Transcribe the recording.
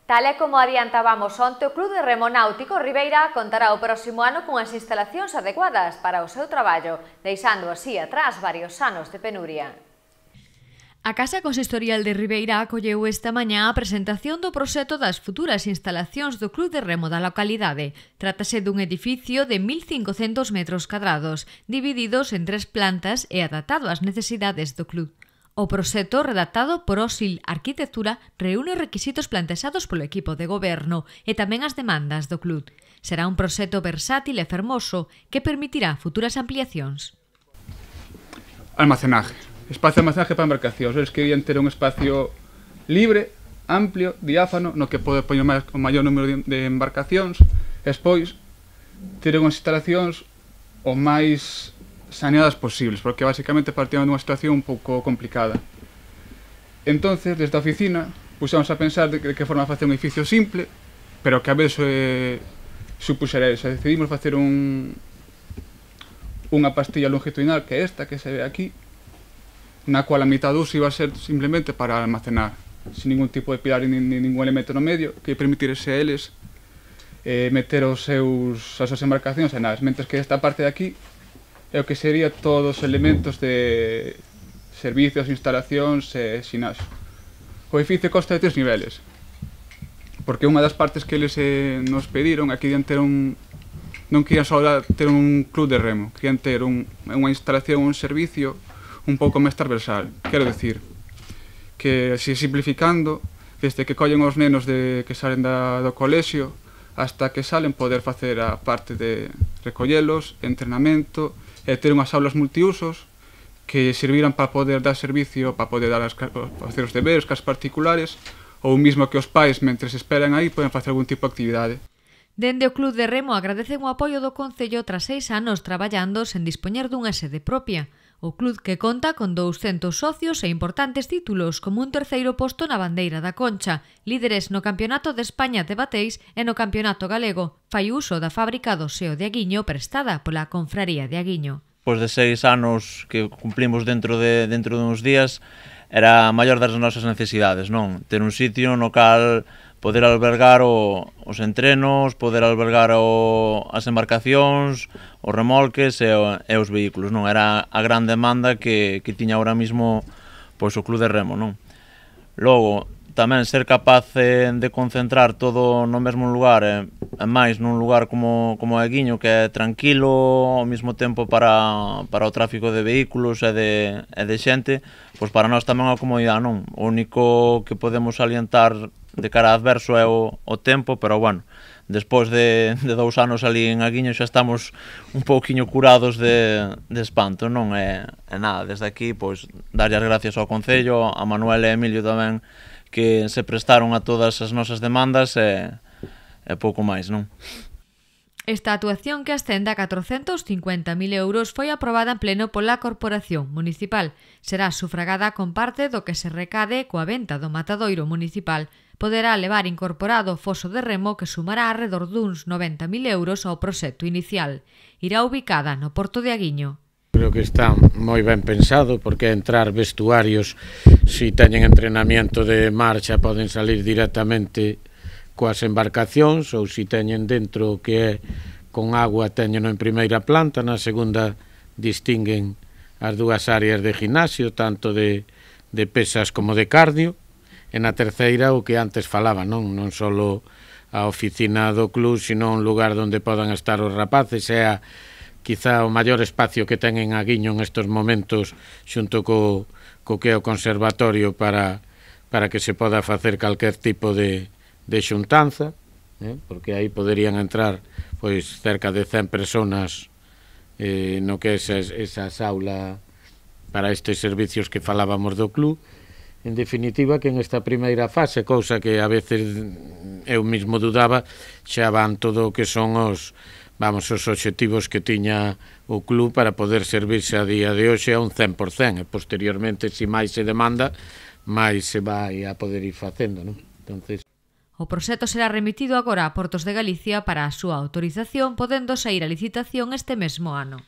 Tal e como adiantábamos onte, o Club de Remo Náutico Ribeira contará o próximo ano cunhas instalacións adecuadas para o seu traballo, deixando así atrás varios anos de penuria. A Casa Consistorial de Ribeira acolleu esta mañá a presentación do proxecto das futuras instalacións do Club de Remo da localidade. Trátase dun edificio de 1.500 metros cadrados, divididos en 3 plantas e adaptado ás necesidades do club. O proxecto, redactado por Osil Arquitectura, reúne requisitos planteados polo equipo de goberno e tamén as demandas do club. Será un proxecto versátil e fermoso que permitirá futuras ampliacións. Almacenaje. Espacio de almacenaje para embarcacións. Eles querían ter un espacio libre, amplio, diáfano, no que pode poñer o maior número de embarcacións. Despois, ter unhas instalacións o máis saneadas posibles, porque basicamente partíamos dunha situación un pouco complicada. Entonces, desde a oficina, puxamos a pensar de que forma facer un edificio simple, pero que a vez supuxera eso. Decidimos facer unha pastilla longitudinal, que é esta, que se ve aquí, na cual a mitad do uso iba a ser simplemente para almacenar, sin ningún tipo de pilar ni ningún elemento no medio, que permitirse a eles meter as súas embarcacións en naves, mentres que esta parte de aquí é o que sería todos os elementos de servicios, instalacións e xinasio. O edificio consta de 3 niveles, porque unha das partes que eles nos pediron aquí querían ter non querían só ter un club de remo, querían ter unha instalación, un servicio un pouco máis transversal. Quero dicir que, simplificando, desde que collen os nenos que salen do colexio hasta que salen, poder facer a parte de recollelos, entrenamento e ter unhas aulas multiusos que serviran para poder dar servicio, para poder facer os deberes, cas particulares, ou mesmo que os pais, mentres esperan aí, poden facer algún tipo de actividade. Dende o Club de Remo agradecen o apoio do Concello tras 6 anos traballando sen dispoñer dunha sede propia. O club que conta con 200 socios e importantes títulos, como un 3º posto na Bandeira da Concha, líderes no Campeonato de España de Bateis e no Campeonato Galego. Fai uso da fábrica do Seo de Aguiño prestada pola Confraría de Aguiño. Pois de 6 anos que cumplimos dentro de uns días, era a maior das nosas necesidades, non? Ter un sitio no cal poder albergar os entrenos, poder albergar as embarcacións, os remolques e os vehículos, non? Era a gran demanda que tiña ahora mismo pois, o Club de Remo, non? Logo, tamén ser capaz de concentrar todo no mesmo lugar, e máis nun lugar como Aguiño, que é tranquilo, ao mesmo tempo para o tráfico de vehículos e de xente, pois para nós tamén a comodidade, non? O único que podemos salientar de cara adverso é o tempo, pero bueno, despois de 2 anos ali en Aguiño xa estamos un pouquiño curados de espanto, non? E nada, desde aquí, pois, darlle as gracias ao Concello, a Manuel e a Emilio tamén, que se prestaron a todas as nosas demandas e pouco máis, non? Esta actuación, que ascende a 450.000 euros, foi aprobada en pleno pola Corporación Municipal. Será sufragada con parte do que se recade coa venta do matadoiro municipal. Poderá levar incorporado o foso de remo que sumará arredor duns 90.000 euros ao proxecto inicial. Irá ubicada no Porto de Aguiño. Creo que está moi ben pensado, porque entrar vestuarios, se teñen entrenamiento de marcha, poden salir directamente coas embarcacións, ou se teñen dentro que é con agua, teñen en primeira planta, na segunda distinguen as 2 áreas de gimnasio, tanto de pesas como de cardio, e na terceira o que antes falaba, non só a oficina do club, sino un lugar onde podan estar os rapaces, e quizá o maior espacio que ten en Aguiño en estes momentos, xunto co que é o conservatorio, para que se poda facer calquer tipo de xuntanza, porque aí poderían entrar pois cerca de 100 personas no que é esa aula para estes servicios que falábamos do club. En definitiva, que en esta primeira fase, cousa que a veces eu mesmo dudaba, xa van todo o que son os obxectivos que tiña o club para poder servirse a día de hoxe a un 100%, e posteriormente, se máis se demanda, máis se vai a poder ir facendo, non? Entonces, o proxecto será remitido agora a Portos de Galicia para a súa autorización, podendo saír a licitación este mesmo ano.